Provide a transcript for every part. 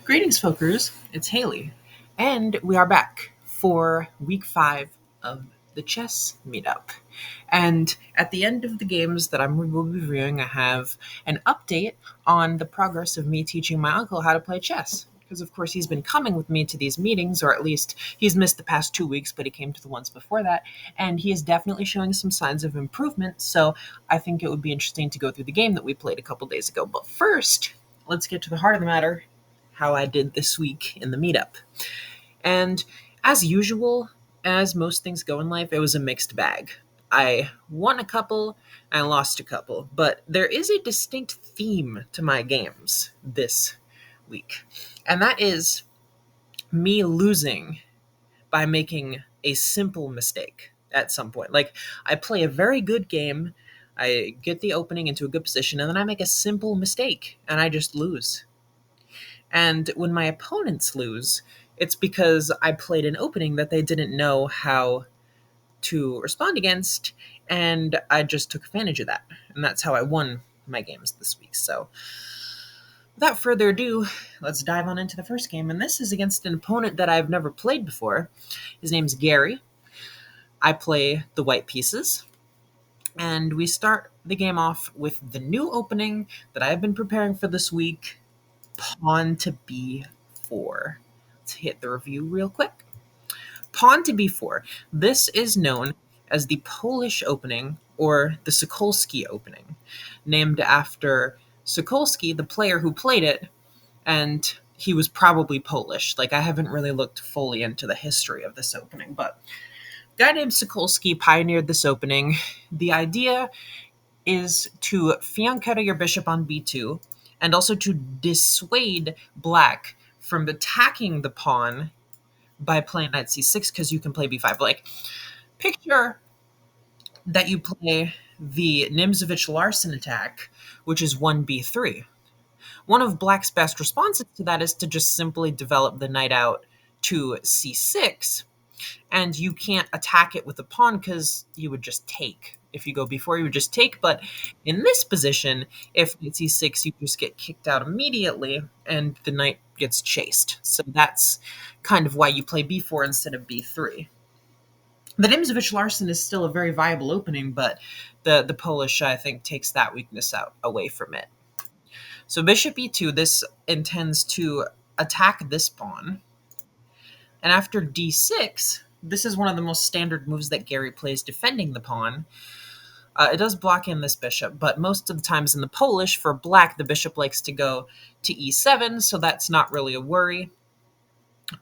Greetings, folkers. It's Haley, and we are back for week 5 of the chess meetup. And at the end of the games that I'm will be reviewing, I have an update on the progress of me teaching my uncle how to play chess. Because, of course, he's been coming with me to these meetings, or at least he's missed the past 2 weeks, but he came to the ones before that. And he is definitely showing some signs of improvement. So I think it would be interesting to go through the game that we played a couple days ago. But first, let's get to the heart of the matter, how I did this week in the meetup. And as usual, as most things go in life, it was a mixed bag. I won a couple, I lost a couple, but there is a distinct theme to my games this week. And that is me losing by making a simple mistake at some point. Like, I play a very good game, I get the opening into a good position, and then I make a simple mistake, and I just lose. And when my opponents lose, it's because I played an opening that they didn't know how to respond against, and I just took advantage of that. And that's how I won my games this week. So, without further ado, let's dive on into the first game. And this is against an opponent that I've never played before. His name's Gary. I play the white pieces. And we start the game off with the new opening that I've been preparing for this week, pawn to b4. Let's hit the review real quick. Pawn to b4. This is known as the Polish opening, or the Sokolski opening, named after Sokolski, the player who played it, and he was probably Polish. Like, I haven't really looked fully into the history of this opening, but a guy named Sokolski pioneered this opening. The idea is to fianchetto your bishop on b2, and also to dissuade black from attacking the pawn by playing knight c6, because you can play b5. Like, picture that you play the Nimzovich-Larsen attack, which is 1b3. One of black's best responses to that is to just simply develop the knight out to c6, and you can't attack it with the pawn because you would just take. If you go b4, you would just take, but in this position, if knight c6, you just get kicked out immediately, and the knight gets chased. So that's kind of why you play b4 instead of b3. The Nimzovich-Larsen is still a very viable opening, but the Polish, I think, takes that weakness away from it. So bishop e2, this intends to attack this pawn. And after d6, this is one of the most standard moves that Gary plays defending the pawn. It does block in this bishop, but most of the times in the Polish, for black, the bishop likes to go to e7, so that's not really a worry.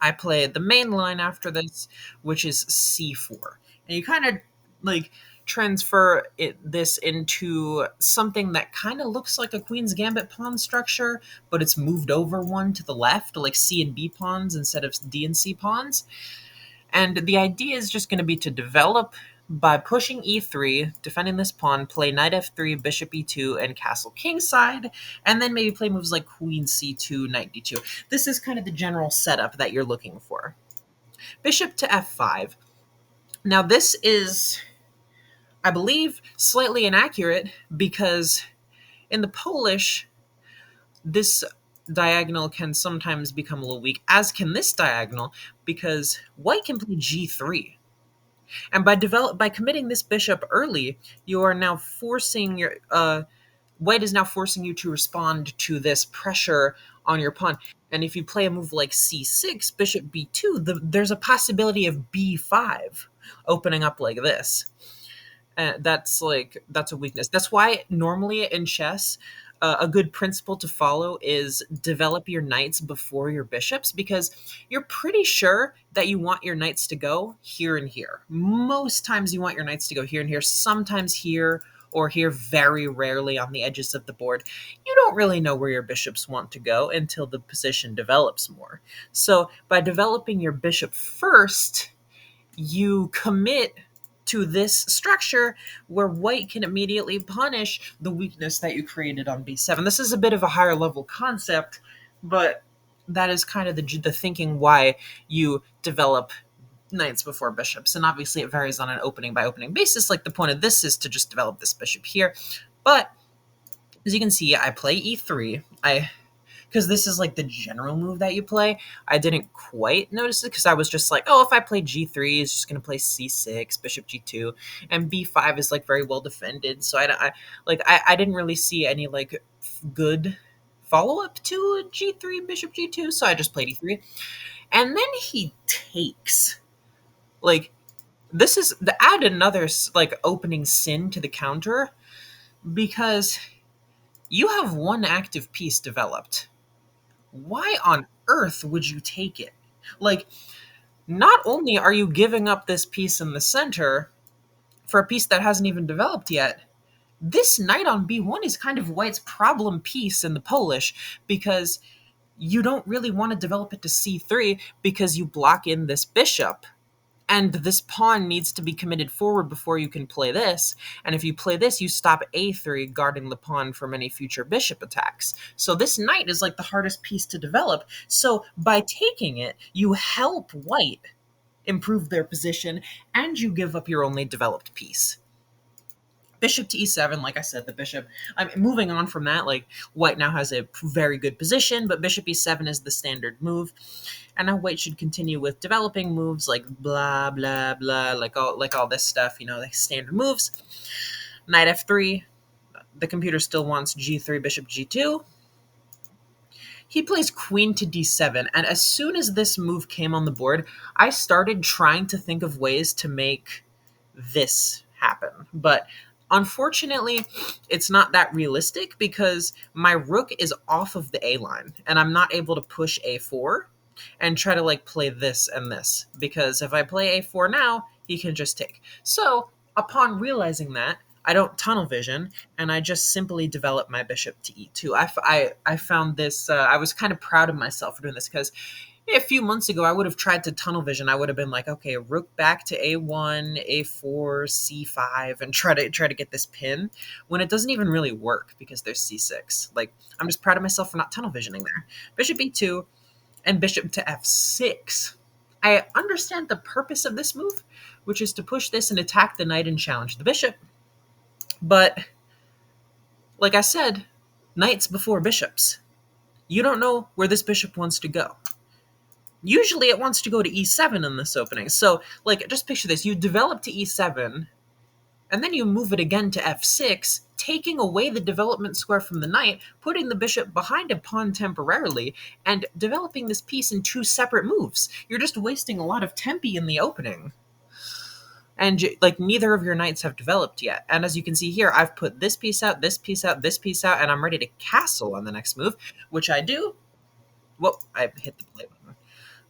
I play the main line after this, which is c4. And you kind of, like, transfer this into something that kind of looks like a Queen's Gambit pawn structure, but it's moved over one to the left, like C and B pawns instead of D and C pawns. And the idea is just going to be to develop by pushing e3, defending this pawn, play knight f3, bishop e2, and castle kingside, and then maybe play moves like queen c2, knight d2. This is kind of the general setup that you're looking for. Bishop to f5. Now this is, I believe, slightly inaccurate because in the Polish, this diagonal can sometimes become a little weak, as can this diagonal, because white can play g3. And by committing this bishop early, you are now forcing your white is now forcing you to respond to this pressure on your pawn. And if you play a move like c6, bishop b2, there's a possibility of b5 opening up like this. That's a weakness. That's why normally in chess, a good principle to follow is develop your knights before your bishops, because you're pretty sure that you want your knights to go here and here. Most times you want your knights to go here and here, sometimes here or here, very rarely on the edges of the board. You don't really know where your bishops want to go until the position develops more. So by developing your bishop first, you commit to this structure where white can immediately punish the weakness that you created on b7. This is a bit of a higher level concept, but that is kind of the thinking why you develop knights before bishops. And obviously it varies on an opening by opening basis. Like, the point of this is to just develop this bishop here. But as you can see, I play e3. I because this is like the general move that you play. I didn't quite notice it because I was just like, oh, if I play g3, it's just going to play c6, bishop g2, and b5 is like very well defended. So I didn't really see any like good follow up to a g3 bishop g2. So I just played e3, and then he takes like this is the add another like opening sin to the counter because you have one active piece developed. Why on earth would you take it? Like, not only are you giving up this piece in the center for a piece that hasn't even developed yet, this knight on b1 is kind of White's problem piece in the Polish because you don't really want to develop it to c3 because you block in this bishop. And this pawn needs to be committed forward before you can play this. And if you play this, you stop a3, guarding the pawn from any future bishop attacks. So this knight is like the hardest piece to develop. So by taking it, you help White improve their position, and you give up your only developed piece. Bishop to e7, like I said, the bishop. I'm moving on from that. Like White now has a very good position, but bishop e7 is the standard move. And now White should continue with developing moves like blah blah blah, like all this stuff, like standard moves. Knight f3. The computer still wants g3, bishop g2. He plays queen to d7, and as soon as this move came on the board, I started trying to think of ways to make this happen. But unfortunately, it's not that realistic because my rook is off of the A line, and I'm not able to push a4 and try to like play this and this, because if I play a4 now, he can just take. So upon realizing that, I don't tunnel vision, and I just simply develop my bishop to e2. I found this, I was kind of proud of myself for doing this because a few months ago, I would have tried to tunnel vision. I would have been like, okay, rook back to a1, a4, c5, and try to get this pin, when it doesn't even really work because there's c6. Like, I'm just proud of myself for not tunnel visioning there. Bishop e2 and bishop to f6. I understand the purpose of this move, which is to push this and attack the knight and challenge the bishop. But, like I said, knights before bishops. You don't know where this bishop wants to go. Usually it wants to go to e7 in this opening. So, like, just picture this. You develop to e7, and then you move it again to f6, taking away the development square from the knight, putting the bishop behind a pawn temporarily, and developing this piece in two separate moves. You're just wasting a lot of tempi in the opening. And, like, neither of your knights have developed yet. And as you can see here, I've put this piece out, this piece out, this piece out, and I'm ready to castle on the next move, which I do. Whoa, I hit the play button.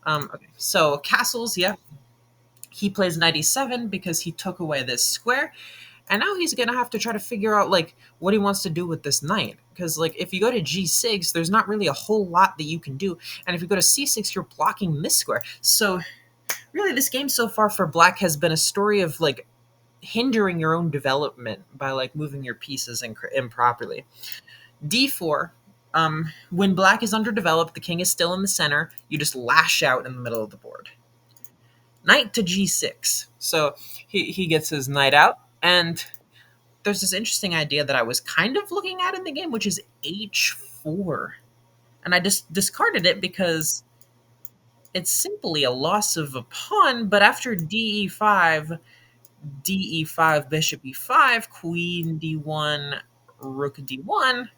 Okay, so castles, yeah. He plays knight e7 because he took away this square. And now he's going to have to try to figure out, like, what he wants to do with this knight. Because, like, if you go to g6, there's not really a whole lot that you can do. And if you go to c6, you're blocking this square. So, really, this game so far for Black has been a story of, like, hindering your own development by, like, moving your pieces improperly. d4. When Black is underdeveloped, the king is still in the center. You just lash out in the middle of the board. Knight to g6. So he gets his knight out, and there's this interesting idea that I was kind of looking at in the game, which is h4. And I just discarded it because it's simply a loss of a pawn, but after de5, bishop e5, queen d1, rook d1,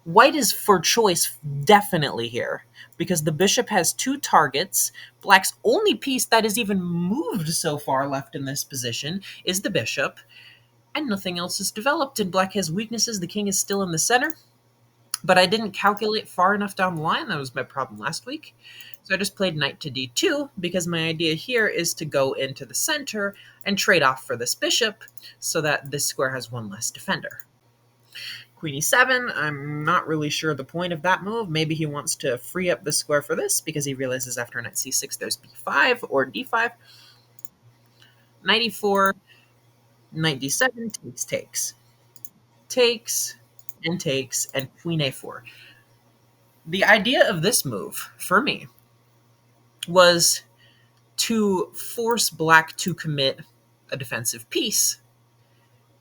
White is for choice definitely here because the bishop has two targets. Black's only piece that is even moved so far left in this position is the bishop, and nothing else is developed, and Black has weaknesses. The king is still in the center, but I didn't calculate far enough down the line. That was my problem last week. So I just played knight to d2 because my idea here is to go into the center and trade off for this bishop so that this square has one less defender. Queen e7, I'm not really sure the point of that move. Maybe he wants to free up the square for this because he realizes after knight c6 there's b5 or d5. Knight e4, knight d7, takes, and queen a4. The idea of this move, for me, was to force Black to commit a defensive piece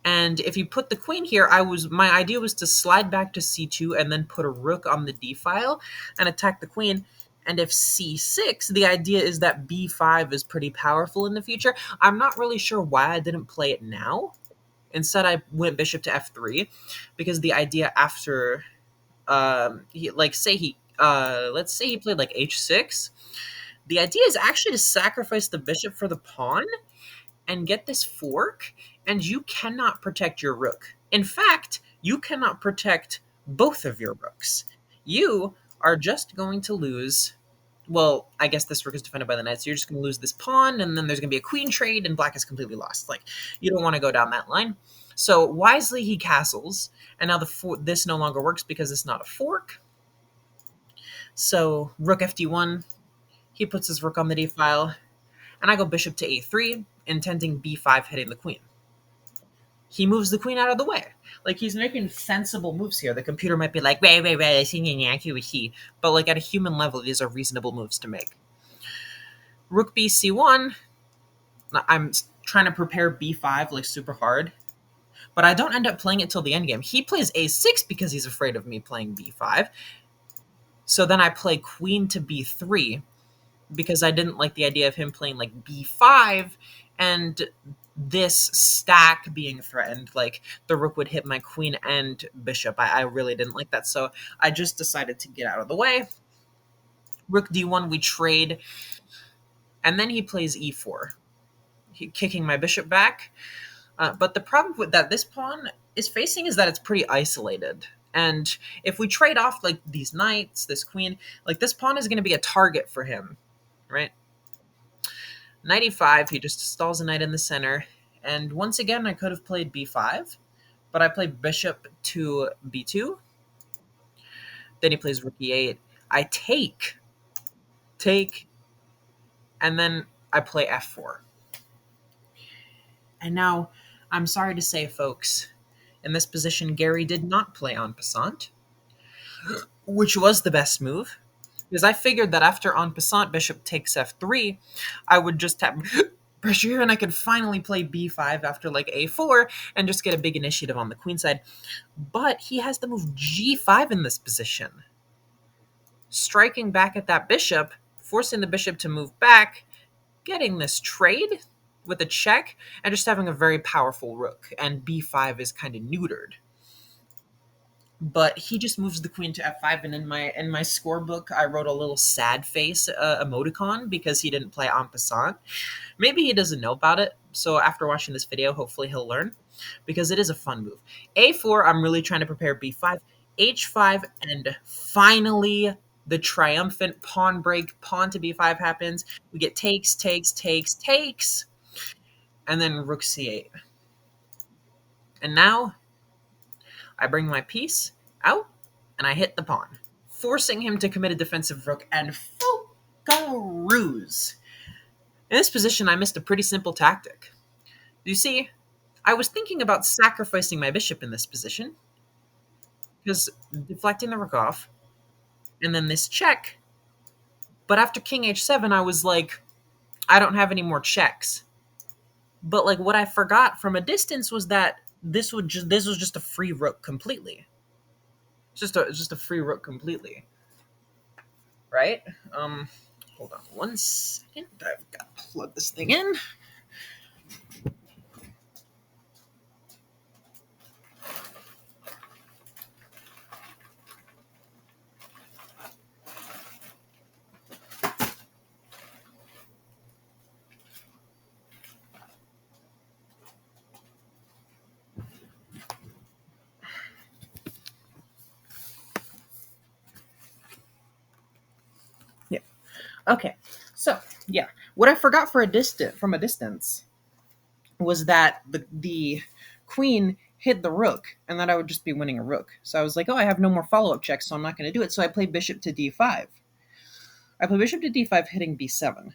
And if you put the queen here, my idea was to slide back to c2 and then put a rook on the d file and attack the queen. And if c6, the idea is that b5 is pretty powerful in the future. I'm not really sure why I didn't play it now. Instead, I went bishop to f3 because the idea after, let's say he played like h6. The idea is actually to sacrifice the bishop for the pawn and get this fork, and you cannot protect your rook. In fact, you cannot protect both of your rooks. You are just going to lose. Well, I guess this rook is defended by the knight, so you're just going to lose this pawn, and then there's going to be a queen trade, and black is completely lost. Like, you don't want to go down that line. So wisely, he castles, and now this no longer works because it's not a fork. So rook fd1, he puts his rook on the d file, and I go bishop to a3, intending b5 hitting the queen. He moves the queen out of the way. Like, he's making sensible moves here. The computer might be like, wait, I see inaccuracy. But, like, at a human level, these are reasonable moves to make. Rook b c1. I'm trying to prepare b5, like, super hard. But I don't end up playing it till the endgame. He plays a6 because he's afraid of me playing b5. So then I play queen to b3 because I didn't like the idea of him playing, like, b5 and this stack being threatened. Like, the rook would hit my queen and bishop. I really didn't like that, so I just decided to get out of the way. Rook d1, we trade, and then he plays e4, kicking my bishop back. But the problem with that this pawn is facing is that it's pretty isolated. And if we trade off, like, these knights, this queen, like, this pawn is going to be a target for him, right? Knight e5, he just stalls a knight in the center. And once again, I could have played b5, but I played bishop to b2. Then he plays rook e8. I take, and then I play f4. And now, I'm sorry to say, folks, in this position, Gary did not play en passant, which was the best move. Because I figured that after en passant bishop takes f3, I would just have pressure here and I could finally play b5 after like a4 and just get a big initiative on the queen side. But he has the move g5 in this position, striking back at that bishop, forcing the bishop to move back, getting this trade with a check, and just having a very powerful rook. And b5 is kind of neutered. But he just moves the queen to f5, and in my scorebook, I wrote a little sad face emoticon because he didn't play en passant. Maybe he doesn't know about it, so after watching this video, hopefully he'll learn, because it is a fun move. a4, I'm really trying to prepare b5, h5, and finally the triumphant pawn break, pawn to b5 happens. We get takes, and then rook c8. And now I bring my piece out, and I hit the pawn, forcing him to commit a defensive rook and ruse. In this position, I missed a pretty simple tactic. You see, I was thinking about sacrificing my bishop in this position, because deflecting the rook off, and then this check. But after king h7, I was like, I don't have any more checks. But like what I forgot from a distance was that this was just a free rook completely. It's just a free rook completely, right? Hold on 1 second. I've got to plug this thing in. Yeah. Okay. So yeah, what I forgot from a distance was that the queen hit the rook, and that I would just be winning a rook. So I was like, oh, I have no more follow-up checks, so I'm not going to do it. So I play bishop to d5. I play bishop to d5, hitting b7.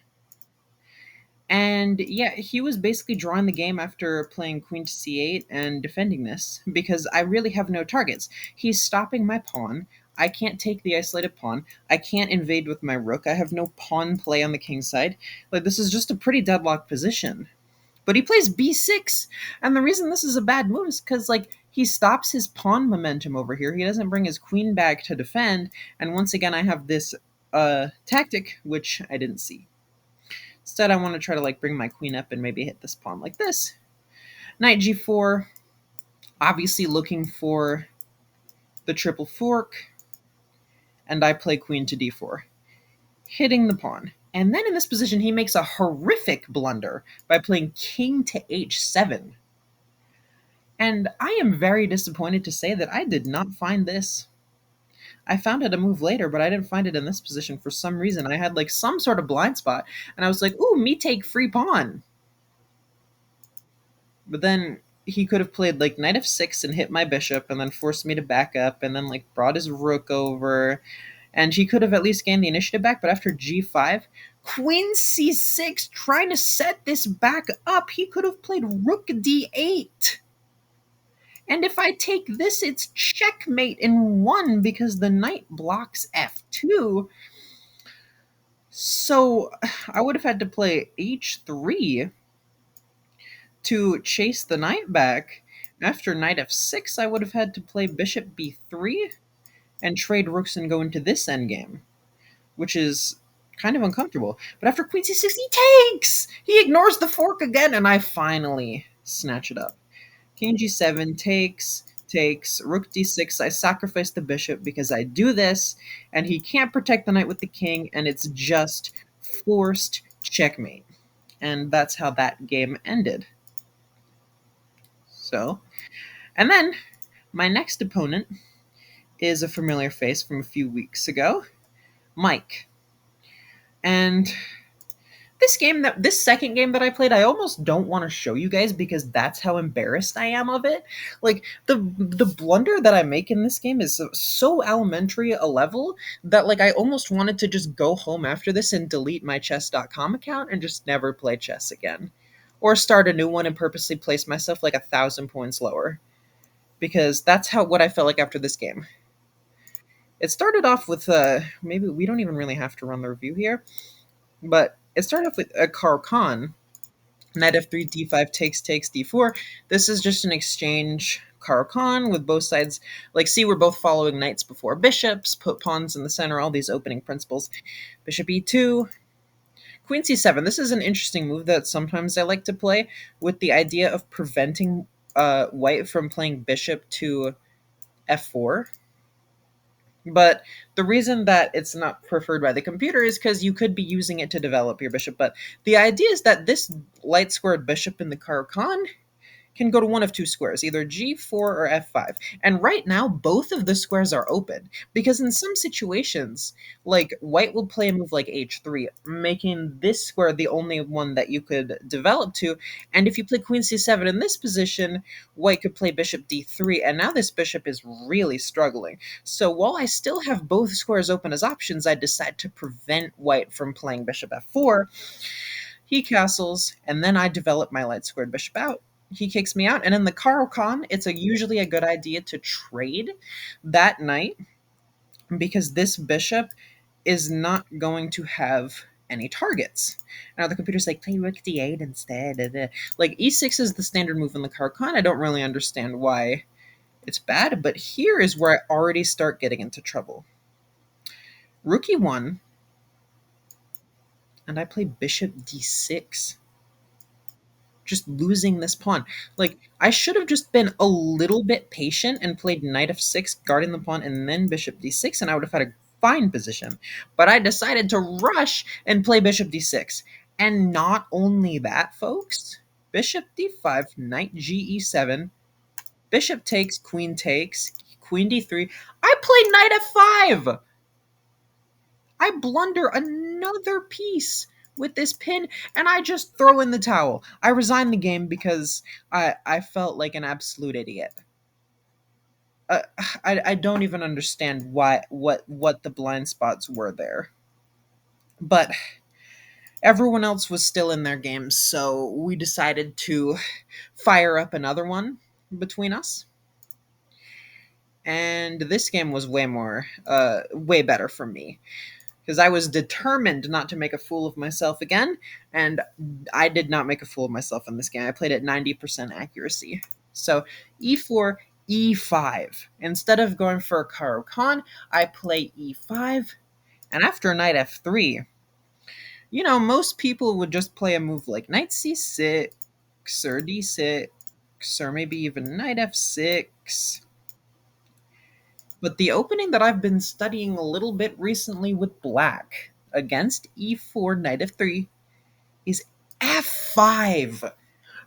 And yeah, he was basically drawing the game after playing queen to c8 and defending this, because I really have no targets. He's stopping my pawn. I can't take the isolated pawn. I can't invade with my rook. I have no pawn play on the king side. Like, this is just a pretty deadlocked position. But he plays b6, and the reason this is a bad move is because like he stops his pawn momentum over here. He doesn't bring his queen back to defend, and once again I have this tactic which I didn't see. Instead, I want to try to like bring my queen up and maybe hit this pawn like this. Knight g4, obviously looking for the triple fork, and I play queen to d4, hitting the pawn. And then in this position, he makes a horrific blunder by playing king to h7. And I am very disappointed to say that I did not find this. I found it a move later, but I didn't find it in this position for some reason. I had like some sort of blind spot, and I was like, ooh, me take free pawn. But then he could have played like knight f6 and hit my bishop and then forced me to back up and then like brought his rook over. And he could have at least gained the initiative back, but after g5, queen c6, trying to set this back up, he could have played rook d8. And if I take this, it's checkmate in one because the knight blocks f2. So I would have had to play h3 to chase the knight back. After knight f6, I would have had to play bishop b3 and trade rooks and go into this endgame, which is kind of uncomfortable. But after queen c6, he takes! He ignores the fork again, and I finally snatch it up. King g7 takes, rook d6. I sacrifice the bishop because I do this, and he can't protect the knight with the king, and it's just forced checkmate. And that's how that game ended. So, and then my next opponent is a familiar face from a few weeks ago, Mike. And this second game that I played, I almost don't want to show you guys because that's how embarrassed I am of it. Like the blunder that I make in this game is so elementary a level that like I almost wanted to just go home after this and delete my chess.com account and just never play chess again. Or start a new one and purposely place myself like 1,000 points lower. Because that's what I felt like after this game. It started off with maybe we don't even really have to run the review here, but it started off with a Caro-Kann, knight f3, d5, takes, d4. This is just an exchange Caro-Kann with both sides. Like, see, we're both following knights before bishops, put pawns in the center, all these opening principles. Bishop e2, queen c7. This is an interesting move that sometimes I like to play with the idea of preventing white from playing bishop to f4. But the reason that it's not preferred by the computer is because you could be using it to develop your bishop. But the idea is that this light squared bishop in the Caro-Kann can go to one of two squares, either g4 or f5. And right now, both of the squares are open, because in some situations, like white will play a move like h3, making this square the only one that you could develop to. And if you play queen c7 in this position, white could play bishop d3, and now this bishop is really struggling. So while I still have both squares open as options, I decide to prevent white from playing bishop f4. He castles, and then I develop my light squared bishop out. He kicks me out, and in the Caro-Kann, it's usually a good idea to trade that knight because this bishop is not going to have any targets. Now the computer's like, play rook d8 instead. Like e6 is the standard move in the Caro-Kann. I don't really understand why it's bad, but here is where I already start getting into trouble. Rook e1, and I play bishop d6. Just losing this pawn. Like, I should have just been a little bit patient and played knight f6, guarding the pawn, and then bishop d6, and I would have had a fine position. But I decided to rush and play bishop d6. And not only that, folks, bishop d5, knight ge7, bishop takes, queen d3. I play knight f5! I blunder another piece with this pin, and I just throw in the towel. I resign the game because I felt like an absolute idiot. Uh, I don't even understand what the blind spots were there. But everyone else was still in their games, so we decided to fire up another one between us. And this game was way better for me. because I was determined not to make a fool of myself again, and I did not make a fool of myself in this game. I played at 90% accuracy. So e4, e5. Instead of going for a Caro Kann, I play e5, and after knight f3, most people would just play a move like knight c6 or d6 or maybe even knight f6. But the opening that I've been studying a little bit recently with black against e4, knight f3 is f5,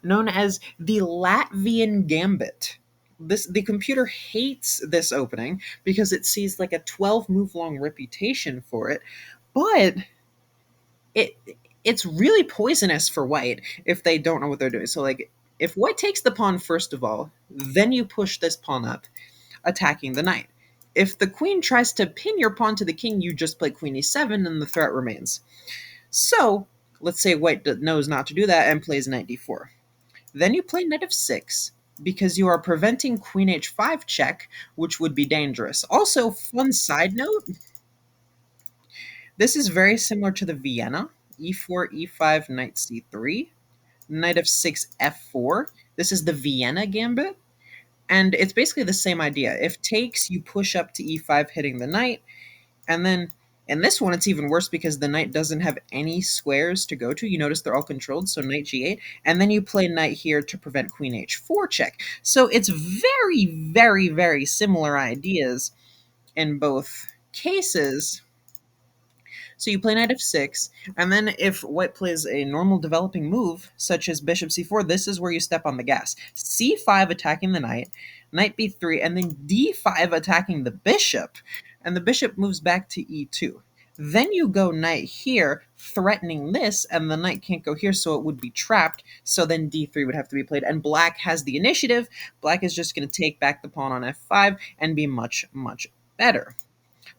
known as the Latvian gambit. The computer hates this opening because it sees like a 12 move long reputation for it, but it it's really poisonous for white if they don't know what they're doing. So like if white takes the pawn first of all, then you push this pawn up, attacking the knight. If the queen tries to pin your pawn to the king, you just play queen e7 and the threat remains. So let's say white knows not to do that and plays knight d4. Then you play knight f6 because you are preventing queen h5 check, which would be dangerous. Also, fun side note, this is very similar to the Vienna. E4, e5, knight c3, knight f6, f4. This is the Vienna gambit. And it's basically the same idea. If takes, you push up to e5, hitting the knight. And then in this one, it's even worse because the knight doesn't have any squares to go to. You notice they're all controlled, so knight g8. And then you play knight here to prevent queen h4 check. So it's very, very, very similar ideas in both cases. So you play knight f6, and then if white plays a normal developing move, such as bishop c4, this is where you step on the gas. c5 attacking the knight, knight b3, and then d5 attacking the bishop, and the bishop moves back to e2. Then you go knight here, threatening this, and the knight can't go here, so it would be trapped, so then d3 would have to be played, and black has the initiative. Black is just going to take back the pawn on f5 and be much, much better.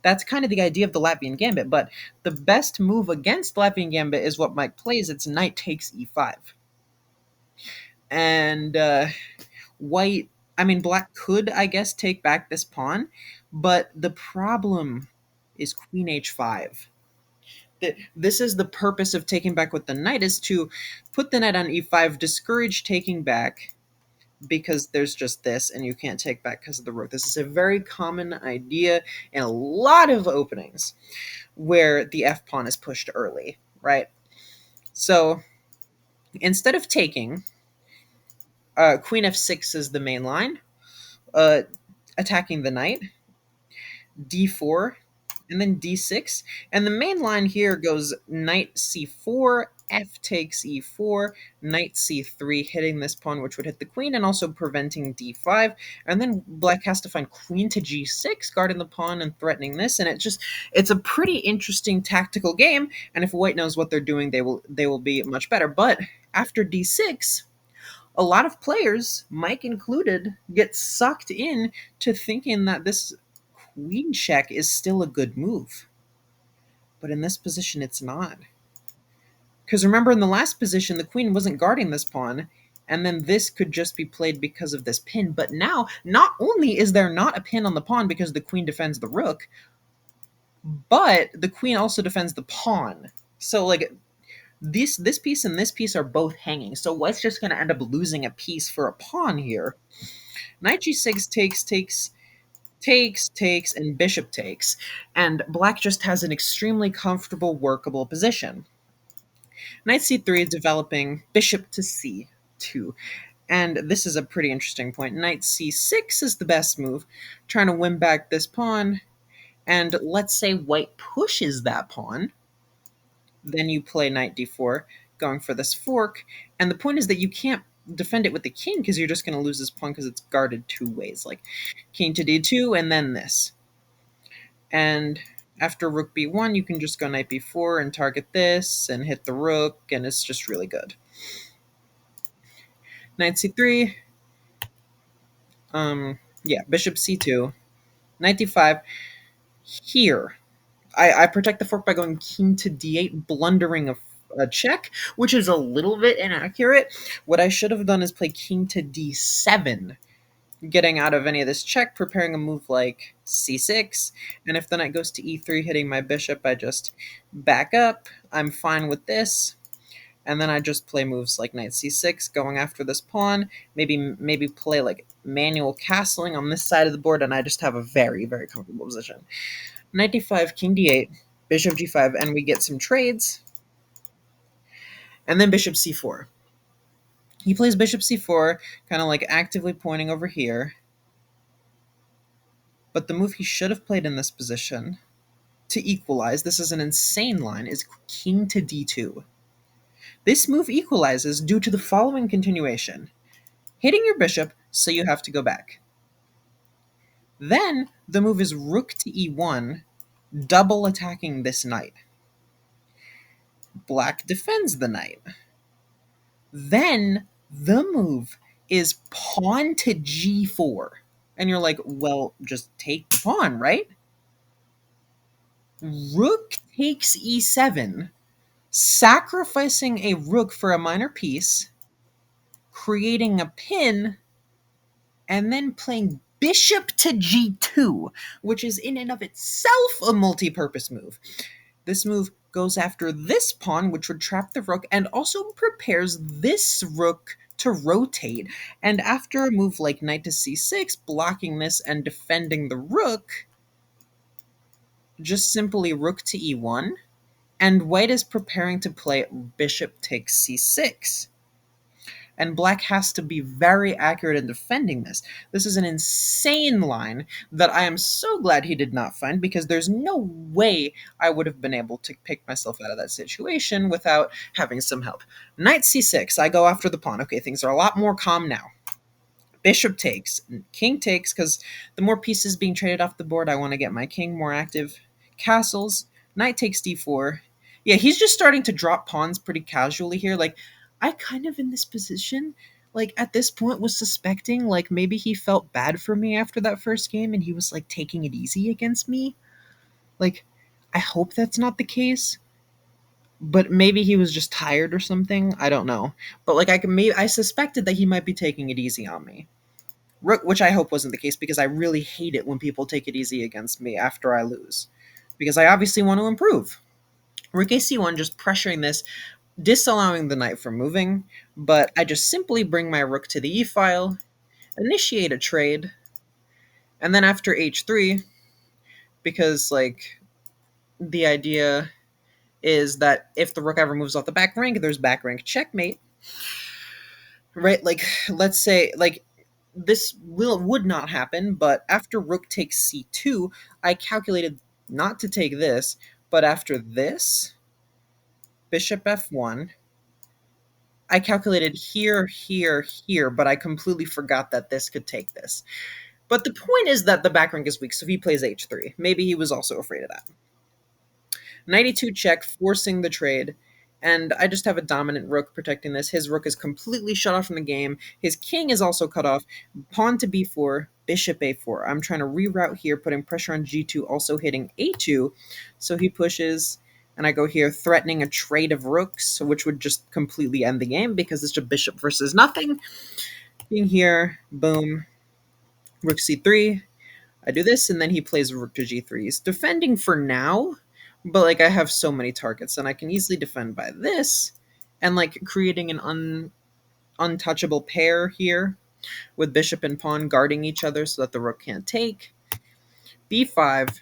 That's kind of the idea of the Latvian gambit, but the best move against Latvian gambit is what Mike plays. It's knight takes e5. And black could, I guess, take back this pawn, but the problem is queen h5. This is the purpose of taking back with the knight, is to put the knight on e5, discourage taking back, because there's just this and you can't take back because of the rook. This is a very common idea in a lot of openings where the f pawn is pushed early, right? So instead of taking, queen f6 is the main line, attacking the knight, d4, and then d6. And the main line here goes knight c4, f takes e4, knight c3, hitting this pawn, which would hit the queen, and also preventing d5. And then black has to find queen to g6, guarding the pawn and threatening this. And it's a pretty interesting tactical game. And if white knows what they're doing, they will be much better. But after d6, a lot of players, Mike included, get sucked in to thinking that this queen check is still a good move. But in this position, it's not. Because remember, in the last position, the queen wasn't guarding this pawn, and then this could just be played because of this pin. But now, not only is there not a pin on the pawn because the queen defends the rook, but the queen also defends the pawn. So, like, this piece and this piece are both hanging. So white's just going to end up losing a piece for a pawn here. Knight g6 takes, and bishop takes. And black just has an extremely comfortable, workable position. Knight c3 is developing bishop to c2. And this is a pretty interesting point. Knight c6 is the best move, trying to win back this pawn. And let's say white pushes that pawn. Then you play knight d4, going for this fork. And the point is that you can't defend it with the king because you're just going to lose this pawn because it's guarded two ways, like king to d2 and then this. And after rook b1, you can just go knight b4 and target this and hit the rook, and it's just really good. Knight c3. Bishop c2. Knight d5. Here, I protect the fork by going king to d8, blundering a check, which is a little bit inaccurate. What I should have done is play king to d7 getting out of any of this check, preparing a move like c6, and if the knight goes to e3, hitting my bishop, I just back up. I'm fine with this, and then I just play moves like knight c6, going after this pawn. Maybe play like manual castling on this side of the board, and I just have a very very comfortable position. Knight d5, king d8, bishop g5, and we get some trades, and then bishop c4. He plays bishop c4, kind of like actively pointing over here. But the move he should have played in this position to equalize, this is an insane line, is king to d2. This move equalizes due to the following continuation. Hitting your bishop, so you have to go back. Then the move is rook to e1, double attacking this knight. Black defends the knight. Then the move is pawn to g4. And you're like, well, just take the pawn, right? Rook takes e7, sacrificing a rook for a minor piece, creating a pin, and then playing bishop to g2, which is in and of itself a multi-purpose move. This move goes after this pawn, which would trap the rook, and also prepares this rook to rotate. And after a move like knight to c6, blocking this and defending the rook, just simply rook to e1, and white is preparing to play bishop takes c6. And black has to be very accurate in defending this. This is an insane line that I am so glad he did not find, because there's no way I would have been able to pick myself out of that situation without having some help. Knight c6, I go after the pawn. Okay, things are a lot more calm now. Bishop takes, king takes, because the more pieces being traded off the board, I want to get my king more active. Castles, knight takes d4. Yeah, he's just starting to drop pawns pretty casually here. Like, I kind of in this position, like at this point was suspecting like maybe he felt bad for me after that first game and he was like taking it easy against me. Like, I hope that's not the case, but maybe he was just tired or something. I don't know. But like I suspected that he might be taking it easy on me. Rook, which I hope wasn't the case, because I really hate it when people take it easy against me after I lose, because I obviously want to improve. Rook ac1, just pressuring this, disallowing the knight from moving, but I just simply bring my rook to the e-file, initiate a trade, and then after h3, because like the idea is that if the rook ever moves off the back rank, there's back rank checkmate, right? Like, let's say like this would not happen, but after rook takes c2, I calculated not to take this, but after this, bishop f1, I calculated here, here, here, but I completely forgot that this could take this. But the point is that the back rank is weak, so he plays h3. Maybe he was also afraid of that. 92 check, forcing the trade, and I just have a dominant rook protecting this. His rook is completely shut off from the game. His king is also cut off. Pawn to b4, bishop a4. I'm trying to reroute here, putting pressure on g2, also hitting a2. So he pushes, and I go here, threatening a trade of rooks, which would just completely end the game because it's just bishop versus nothing. Being here, boom, rook c3. I do this, and then he plays rook to g3. He's defending for now, but like I have so many targets, and I can easily defend by this, and like creating an untouchable pair here with bishop and pawn guarding each other so that the rook can't take. b5,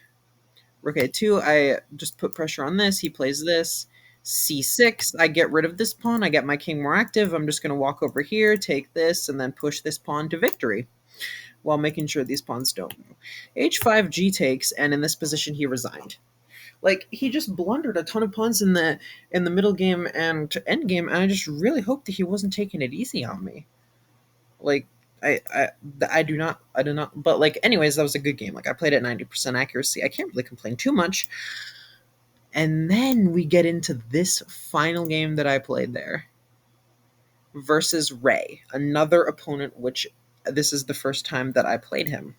rook a2, I just put pressure on this, he plays this. c6, I get rid of this pawn, I get my king more active, I'm just going to walk over here, take this, and then push this pawn to victory, while making sure these pawns don't move. h5, g takes, and in this position he resigned. Like, he just blundered a ton of pawns in the middle game and end game, and I just really hope that he wasn't taking it easy on me. Like, I do not, but like, anyways, that was a good game. Like, I played at 90% accuracy. I can't really complain too much. And then we get into this final game that I played there versus Ray, another opponent, which this is the first time that I played him.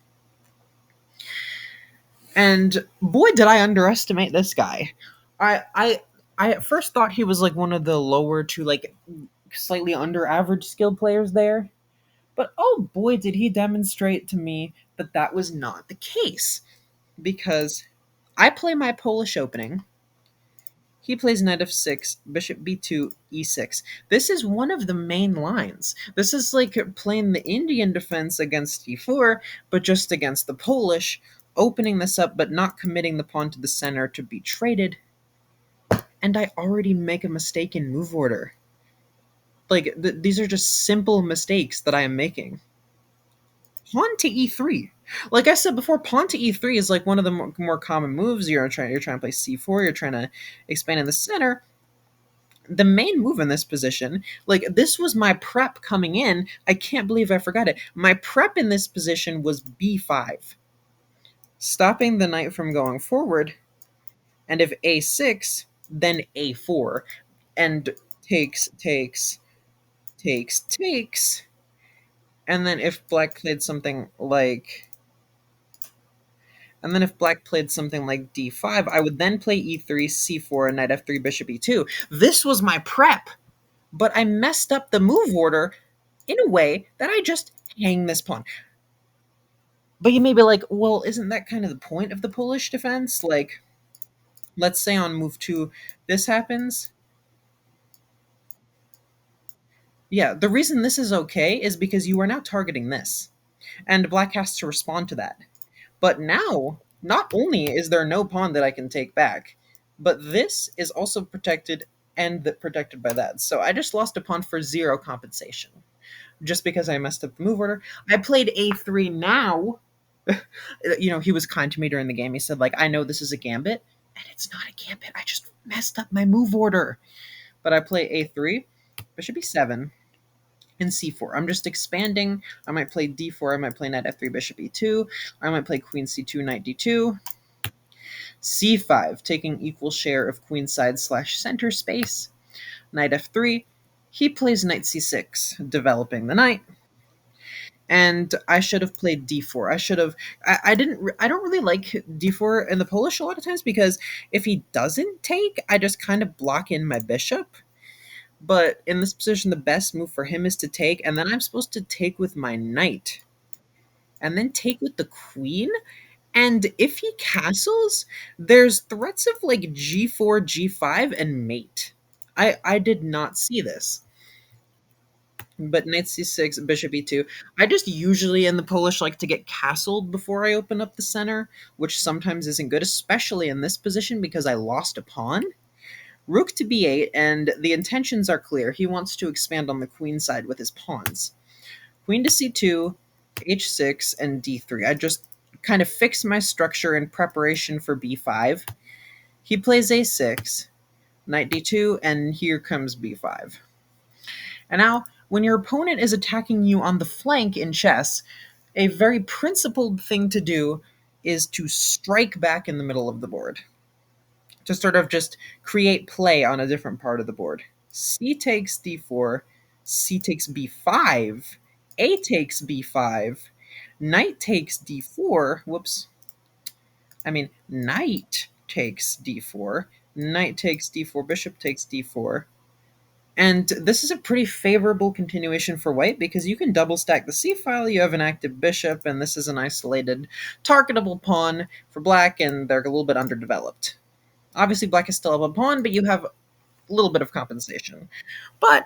And boy, did I underestimate this guy. I at first thought he was like one of the lower to like slightly under average skilled players there. But oh boy, did he demonstrate to me that that was not the case. Because I play my Polish opening. He plays knight f6, bishop b2, e6. This is one of the main lines. This is like playing the Indian defense against e4, but just against the Polish, opening this up but not committing the pawn to the center to be traded. And I already make a mistake in move order. Like, these are just simple mistakes that I am making. Pawn to e3. Like I said before, pawn to e3 is like one of the more common moves. You're trying to play c4. You're trying to expand in the center. The main move in this position, like this was my prep coming in. I can't believe I forgot it. My prep in this position was b5, stopping the knight from going forward. And if a6, then a4, and takes. And then if black played something like And then if black played something like d5, I would then play e3, c4, and knight f3, bishop e2. This was my prep, but I messed up the move order in a way that I just hang this pawn. But you may be like, well, isn't that kind of the point of the Polish defense? Like, let's say on move 2, this happens. Yeah, the reason this is okay is because you are now targeting this, and black has to respond to that. But now, not only is there no pawn that I can take back, but this is also protected and protected by that. So I just lost a pawn for 0 compensation just because I messed up the move order. I played a3 now. He was kind to me during the game. He said, like, I know this is a gambit, and it's not a gambit. I just messed up my move order. But I play a3, bishop e7, and c4. I'm just expanding. I might play d4. I might play knight f3, bishop e2. I might play queen c2, knight d2. c5, taking equal share of queenside / center space. Knight f3. He plays knight c6, developing the knight. And I should have played d4. I don't really like d4 in the Polish a lot of times because if he doesn't take, I just kind of block in my bishop. But in this position, the best move for him is to take, and then I'm supposed to take with my knight, and then take with the queen. And if he castles, there's threats of like g4, g5, and mate. I did not see this. But knight c6, bishop e2. I just usually in the Polish like to get castled before I open up the center, which sometimes isn't good, especially in this position because I lost a pawn. Rook to b8, and the intentions are clear. He wants to expand on the queen side with his pawns. Queen to c2, h6, and d3. I just kind of fix my structure in preparation for b5. He plays a6, knight d2, and here comes b5. And now, when your opponent is attacking you on the flank in chess, a very principled thing to do is to strike back in the middle of the board, to sort of just create play on a different part of the board. C takes d4, c takes b5, a takes b5, knight takes d4, knight takes d4, knight takes d4, bishop takes d4, and this is a pretty favorable continuation for white because you can double stack the c-file, you have an active bishop, and this is an isolated targetable pawn for black, and they're a little bit underdeveloped. Obviously, black is still up a pawn, but you have a little bit of compensation. But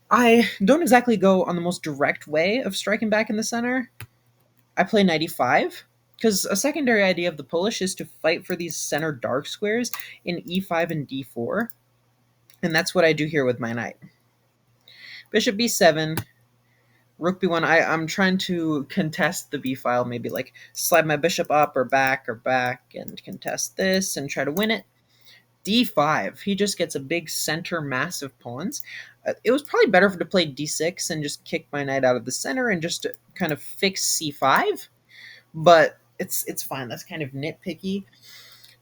I don't exactly go on the most direct way of striking back in the center. I play knight e5, because a secondary idea of the Polish is to fight for these center dark squares in e5 and d4, and that's what I do here with my knight. Bishop b7, rook b1. I'm trying to contest the b-file, maybe like slide my bishop up or back, and contest this and try to win it. d5. He just gets a big center mass of pawns. It was probably better to play d6 and just kick my knight out of the center and just kind of fix c5, but it's fine. That's kind of nitpicky.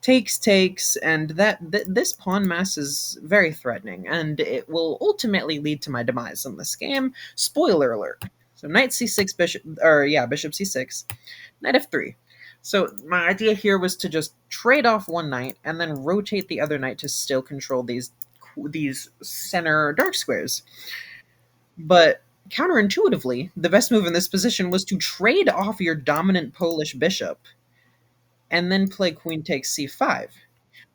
Takes, and this pawn mass is very threatening, and it will ultimately lead to my demise in this game. Spoiler alert. So knight c6, bishop c6, knight f3. So my idea here was to just trade off one knight and then rotate the other knight to still control these center dark squares. But Counterintuitively, the best move in this position was to trade off your dominant Polish bishop and then play queen takes c5,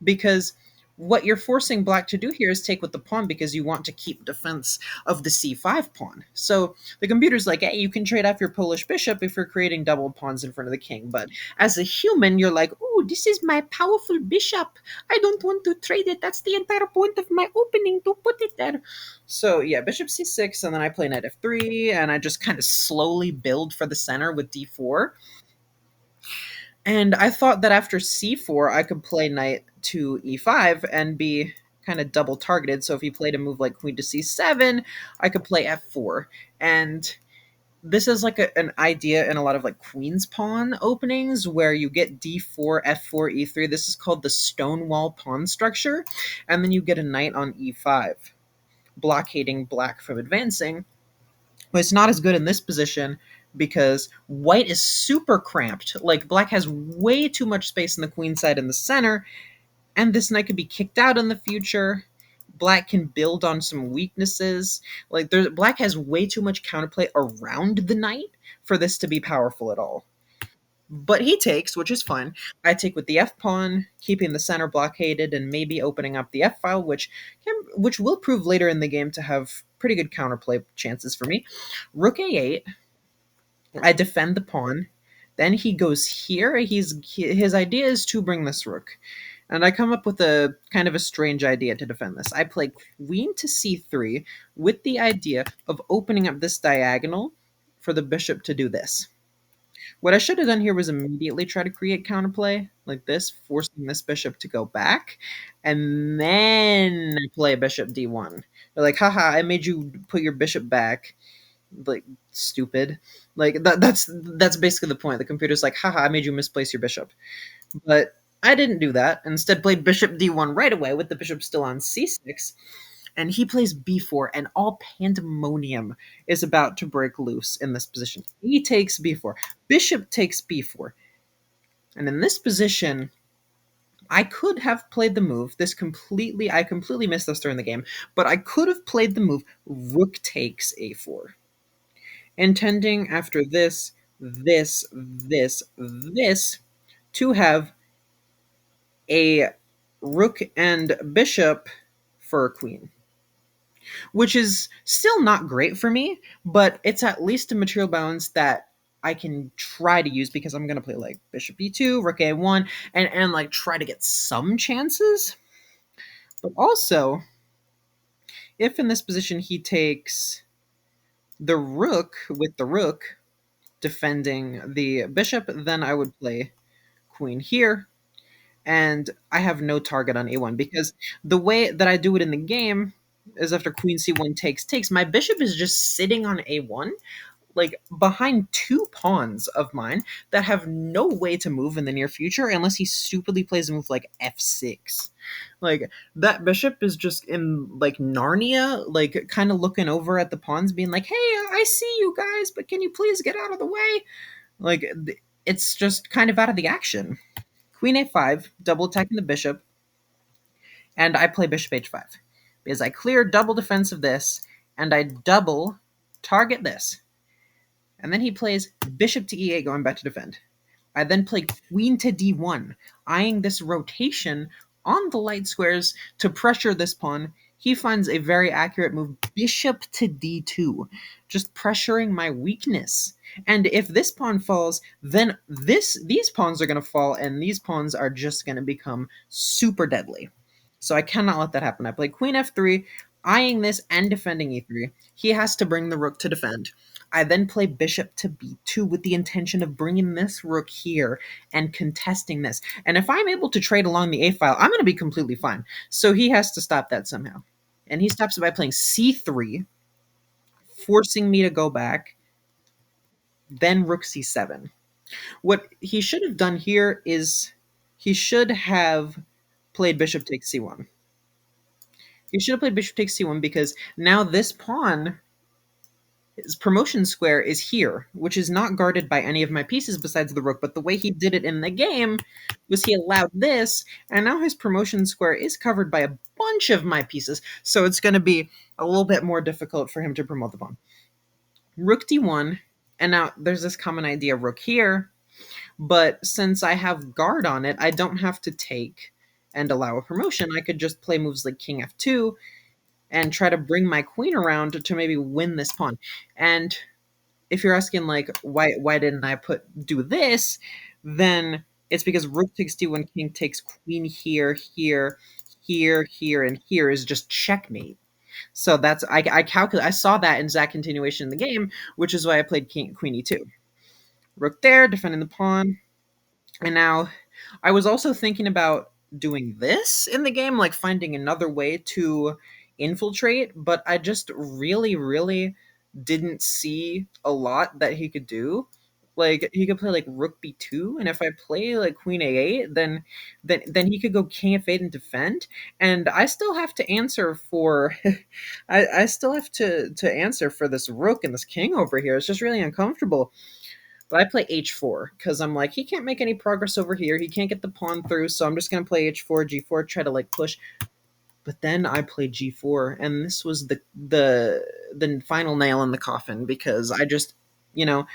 because what you're forcing black to do here is take with the pawn because you want to keep defense of the c5 pawn. So the computer's like, hey, you can trade off your Polish bishop if you're creating double pawns in front of the king. But as a human, you're like, oh, this is my powerful bishop. I don't want to trade it. That's the entire point of my opening, to put it there. So yeah, bishop c6, and then I play knight f3, and I just kind of slowly build for the center with d4. And I thought that after c4, I could play knight to e5 and be kind of double targeted. So if he played a move like queen to c7, I could play f4. And this is like an idea in a lot of like queen's pawn openings where you get d4, f4, e3. This is called the stonewall pawn structure. And then you get a knight on e5, blockading black from advancing. But it's not as good in this position because white is super cramped. Like black has way too much space in the queen side in the center, and this knight could be kicked out in the future. Black can build on some weaknesses. Like black has way too much counterplay around the knight for this to be powerful at all. But he takes, which is fine. I take with the f pawn, keeping the center blockaded and maybe opening up the f file, which will prove later in the game to have pretty good counterplay chances for me. Rook a8. I defend the pawn. Then he goes here. His idea is to bring this rook. And I come up with a kind of a strange idea to defend this. I play queen to c3 with the idea of opening up this diagonal for the bishop to do this. What I should have done here was immediately try to create counterplay like this, forcing this bishop to go back, and then play bishop d1. They're like, haha, I made you put your bishop back. Like, stupid. Like that's basically the point. The computer's like, haha, I made you misplace your bishop. But I didn't do that. Instead, played bishop d1 right away with the bishop still on c6, and he plays b4, and all pandemonium is about to break loose in this position. He takes b4, bishop takes b4, and in this position, I could have played the move. I completely missed this during the game, but I could have played the move rook takes a4, intending after this to have a rook and bishop for a queen, which is still not great for me, but it's at least a material balance that I can try to use because I'm going to play like bishop e2, rook a1, and like try to get some chances. But also, if in this position he takes the rook with the rook defending the bishop, then I would play queen here, and I have no target on a1 because the way that I do it in the game is after queen c1 takes, my bishop is just sitting on a1, like behind two pawns of mine that have no way to move in the near future unless he stupidly plays a move like f6. Like that bishop is just in like Narnia, like kind of looking over at the pawns being like, hey, I see you guys, but can you please get out of the way? Like it's just kind of out of the action. Queen a5, double attacking the bishop, and I play bishop h5 because I clear double defense of this, and I double target this. And then he plays bishop to e8, going back to defend. I then play queen to d1, eyeing this rotation on the light squares to pressure this pawn. He finds a very accurate move, bishop to d2, just pressuring my weakness. And if this pawn falls, then these pawns are going to fall, and these pawns are just going to become super deadly. So I cannot let that happen. I play queen f3, eyeing this and defending e3. He has to bring the rook to defend. I then play bishop to b2 with the intention of bringing this rook here and contesting this. And if I'm able to trade along the a file, I'm going to be completely fine. So he has to stop that somehow. And he stops it by playing c3, forcing me to go back, then rook c7. What he should have done here is he should have played bishop takes c1. He should have played bishop takes c1 because now this pawn, his promotion square, is here, which is not guarded by any of my pieces besides the rook. But the way he did it in the game was he allowed this, and now his promotion square is covered by a bunch of my pieces. So it's going to be a little bit more difficult for him to promote the pawn. Rook d1, and now there's this common idea rook here, but since I have guard on it, I don't have to take and allow a promotion. I could just play moves like king f2 and try to bring my queen around to maybe win this pawn. And if you're asking like why didn't I put do this, then it's because rook takes d1, king takes queen here, here, here, here, and here is just checkmate. So that's I calculate. I saw that in exact continuation in the game, which is why I played king queen e2. Rook there, defending the pawn, and now I was also thinking about doing this in the game, like finding another way to infiltrate, but I just really, really didn't see a lot that he could do. Like he could play like rook b2, and if I play like queen a8, then he could go king f8 and defend, and I still have to answer for, I still have to answer for this rook and this king over here. It's just really uncomfortable. But I play h4 because I'm like, he can't make any progress over here. He can't get the pawn through, so I'm just gonna play h4, g4, try to like push. But then I played g4, and this was the final nail in the coffin because I just, you know,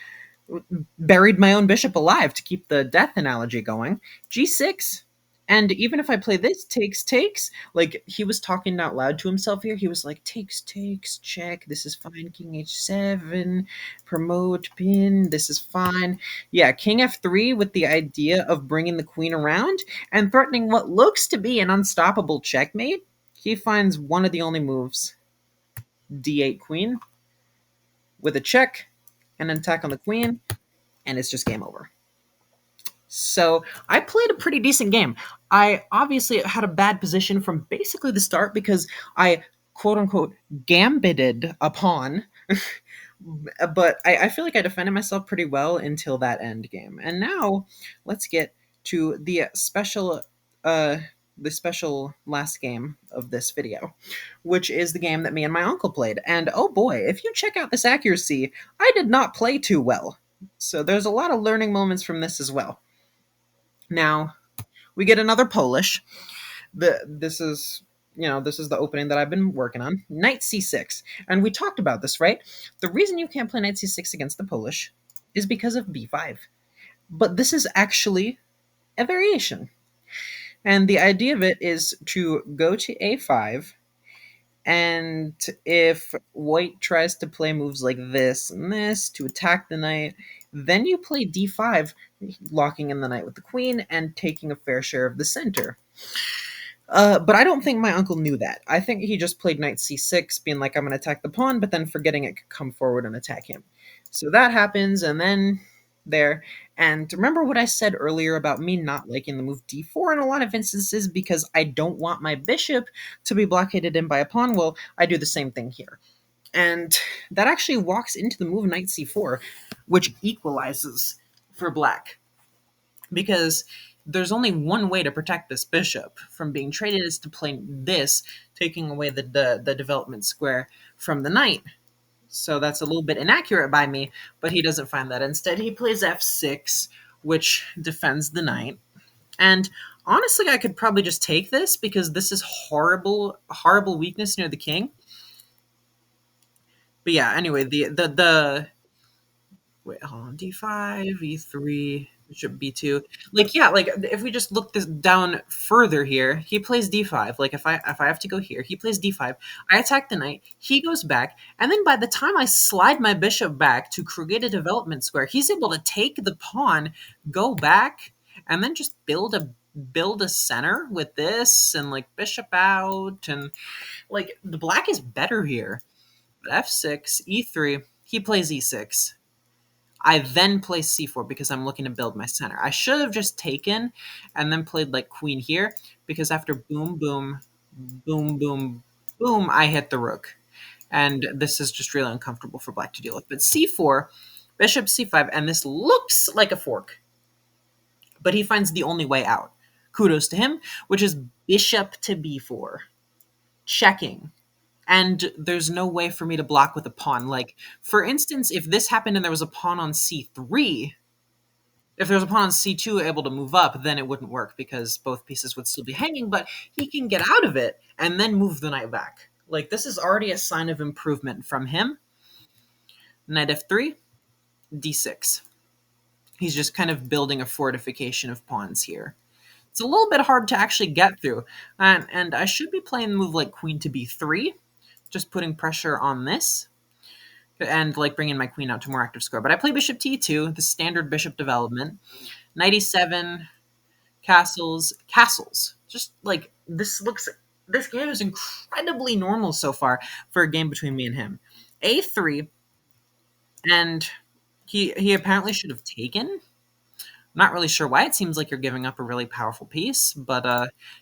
buried my own bishop alive to keep the death analogy going. G6. And even if I play this takes, like he was talking out loud to himself here. He was like, takes, check. This is fine. King h7, promote, pin. This is fine. Yeah, king f3 with the idea of bringing the queen around and threatening what looks to be an unstoppable checkmate. He finds one of the only moves, d8 queen, with a check and an attack on the queen, and it's just game over. So I played a pretty decent game. I obviously had a bad position from basically the start because I quote unquote gambited a pawn. But I feel like I defended myself pretty well until that end game. And now let's get to uh the special last game of this video, which is the game that me and my uncle played. And oh boy, if you check out this accuracy, I did not play too well. So there's a lot of learning moments from this as well. Now, we get another Polish. This is, this is the opening that I've been working on. Knight c6. And we talked about this, right? The reason you can't play knight c6 against the Polish is because of b5. But this is actually a variation. And the idea of it is to go to a5, and if white tries to play moves like this and this to attack the knight, then you play d5, locking in the knight with the queen and taking a fair share of the center. But I don't think my uncle knew that. I think he just played knight c6, being like, I'm going to attack the pawn, but then forgetting it could come forward and attack him. So that happens, and then there. And remember what I said earlier about me not liking the move d4 in a lot of instances because I don't want my bishop to be blockaded in by a pawn? Well, I do the same thing here. And that actually walks into the move knight c4, which equalizes for black. Because there's only one way to protect this bishop from being traded is to play this, taking away the development square from the knight. So that's a little bit inaccurate by me, but he doesn't find that. Instead, he plays f6, which defends the knight. And honestly, I could probably just take this because this is horrible weakness near the king. But yeah, anyway, the wait, hold on, d5, e3, bishop b2. Like, yeah, like if we just look this down further here, he plays d5. Like if I have to go here, he plays d5. I attack the knight, he goes back, and then by the time I slide my bishop back to create a development square, he's able to take the pawn, go back, and then just build a center with this and like bishop out, and like the black is better here. But f6, e3, he plays e6. I then play c4 because I'm looking to build my center. I should have just taken and then played like queen here because after boom, boom, boom, boom, boom, I hit the rook. And this is just really uncomfortable for black to deal with. But c4, bishop c5, and this looks like a fork. But he finds the only way out. Kudos to him, which is bishop to b4. Checking. And there's no way for me to block with a pawn. Like, for instance, if this happened and there was a pawn on c3, if there was a pawn on c2 able to move up, then it wouldn't work because both pieces would still be hanging, but he can get out of it and then move the knight back. Like, this is already a sign of improvement from him. Knight f3, d6. He's just kind of building a fortification of pawns here. It's a little bit hard to actually get through. And I should be playing the move like queen to b3, just putting pressure on this, and like bringing my queen out to more active square. But I play bishop t2, the standard bishop development. Knight e7, castles, castles. Just like this game is incredibly normal so far for a game between me and him. A3, and he apparently should have taken. Not really sure why. It seems like you're giving up a really powerful piece, but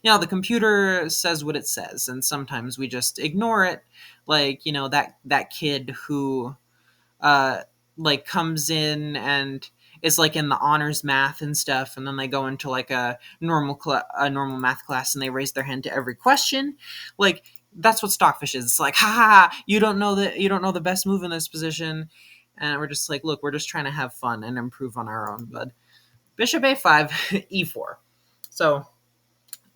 the computer says what it says, and sometimes we just ignore it. Like that kid who uh, like comes in and is like in the honors math and stuff, and then they go into like a normal math class and they raise their hand to every question. Like that's what Stockfish is. It's like, ha ha, ha, you don't know the best move in this position, and we're just like, look, we're just trying to have fun and improve on our own, bud. Bishop a5, e4. So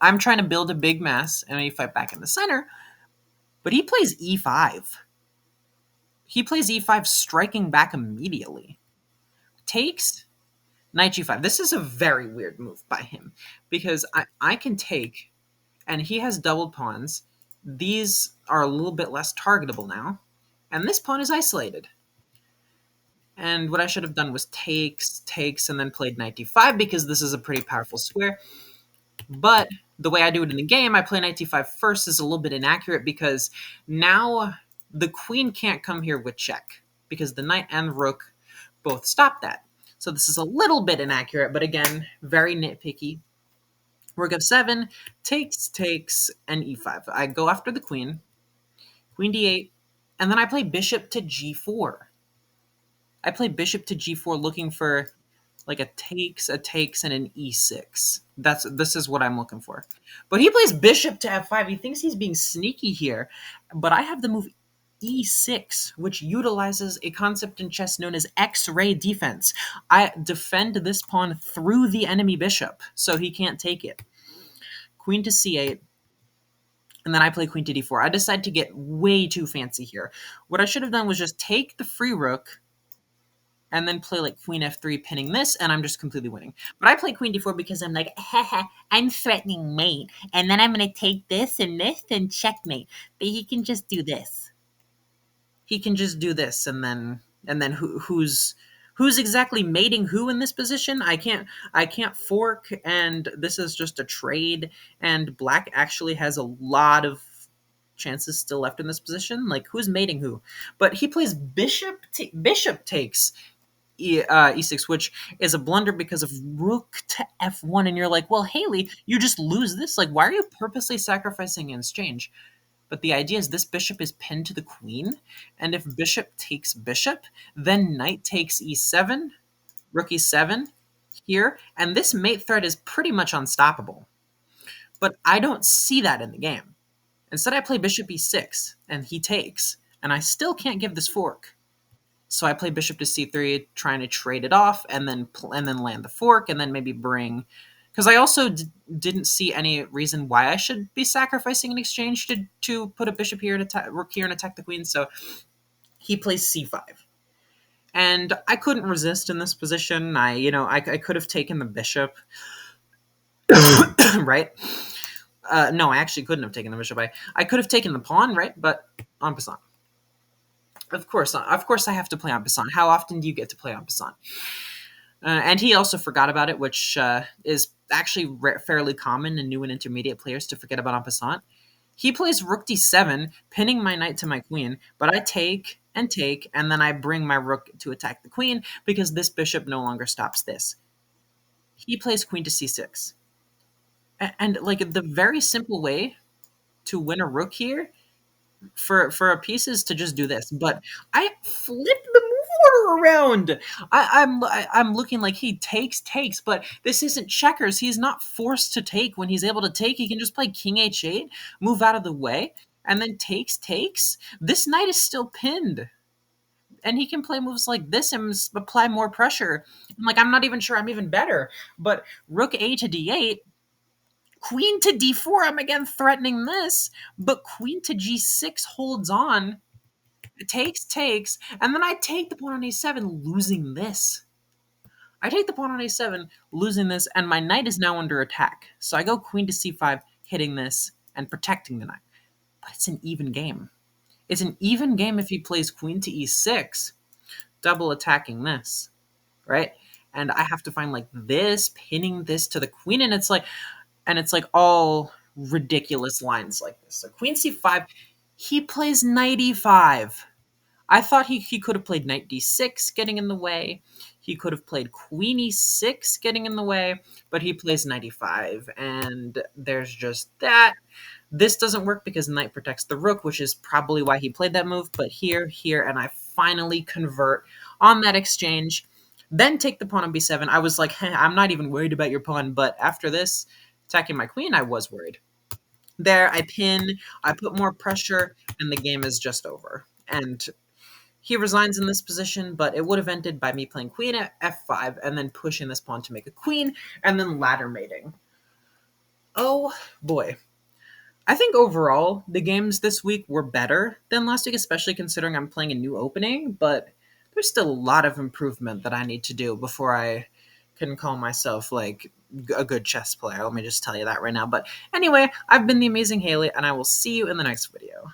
I'm trying to build a big mess and e5 back in the center, but he plays e5. He plays e5, striking back immediately. Takes, knight g5. This is a very weird move by him because I can take, and he has doubled pawns. These are a little bit less targetable now, and this pawn is isolated. And what I should have done was takes, and then played knight d5 because this is a pretty powerful square. But the way I do it in the game, I play knight d5 first is a little bit inaccurate because now the queen can't come here with check because the knight and rook both stop that. So this is a little bit inaccurate, but again, very nitpicky. Rook f7, takes, and e5. I go after the queen d8, and then I play bishop to g4. I play bishop to g4 looking for like a takes, and an e6. This is what I'm looking for. But he plays bishop to f5. He thinks he's being sneaky here, but I have the move e6, which utilizes a concept in chess known as X-ray defense. I defend this pawn through the enemy bishop, so he can't take it. Queen to c8, and then I play queen to d4. I decide to get way too fancy here. What I should have done was just take the free rook and then play like queen f3 pinning this, and I'm just completely winning. But I play queen d4 because I'm like, haha, I'm threatening mate, and then I'm going to take this and checkmate. But he can just do this. He can just do this, and then who's exactly mating who in this position? I can't fork, and this is just a trade, and black actually has a lot of chances still left in this position. Like who's mating who? But he plays bishop takes e6, which is a blunder because of rook to f1, and you're like, well, Haley, you just lose this. Like, why are you purposely sacrificing in exchange? But the idea is this bishop is pinned to the queen, and if bishop takes bishop, then knight takes e7, rook e7 here, and this mate threat is pretty much unstoppable. But I don't see that in the game. Instead, I play bishop e6, and he takes, and I still can't give this fork. So I play bishop to c3, trying to trade it off, and then land the fork, and then maybe bring. Because I also didn't see any reason why I should be sacrificing in exchange to put a bishop here to rook here and attack the queen. So he plays c5, and I couldn't resist in this position. I could have taken the bishop, right? No, I actually couldn't have taken the bishop. I could have taken the pawn, right? But en passant. Of course, I have to play en passant. How often do you get to play en passant? And he also forgot about it, which is actually fairly common in new and intermediate players to forget about en passant. He plays rook d7, pinning my knight to my queen, but I take, and then I bring my rook to attack the queen because this bishop no longer stops this. He plays queen to c6. And like the very simple way to win a rook here for a piece is to just do this, but I flipped the move order around. I'm looking like he takes, but this isn't checkers. He's not forced to take. When he's able to take, he can just play king h8, move out of the way, and then takes. This knight is still pinned, and he can play moves like this and apply more pressure. I'm not even sure I'm even better, but rook a to d8. Queen to d4, I'm again threatening this, but queen to g6 holds on, takes, and then I take the pawn on a7, losing this. I take the pawn on a7, losing this, and my knight is now under attack. So I go queen to c5, hitting this and protecting the knight. But it's an even game. It's an even game if he plays queen to e6, double attacking this, right? And I have to find like this, pinning this to the queen, and it's like all ridiculous lines like this. So queen c5, he plays knight e5. I thought he could have played knight d6, getting in the way. He could have played queen e6, getting in the way, but he plays knight e5, and there's just that. This doesn't work because knight protects the rook, which is probably why he played that move, but here, and I finally convert on that exchange. Then take the pawn on b7. I was like, hey, I'm not even worried about your pawn, but after this, attacking my queen, I was worried. There, I pin, I put more pressure, and the game is just over. And he resigns in this position, but it would have ended by me playing queen at f5 and then pushing this pawn to make a queen and then ladder mating. Oh boy. I think overall the games this week were better than last week, especially considering I'm playing a new opening, but there's still a lot of improvement that I need to do before I can call myself like a good chess player. Let me just tell you that right now. But anyway, I've been the amazing Haley, and I will see you in the next video.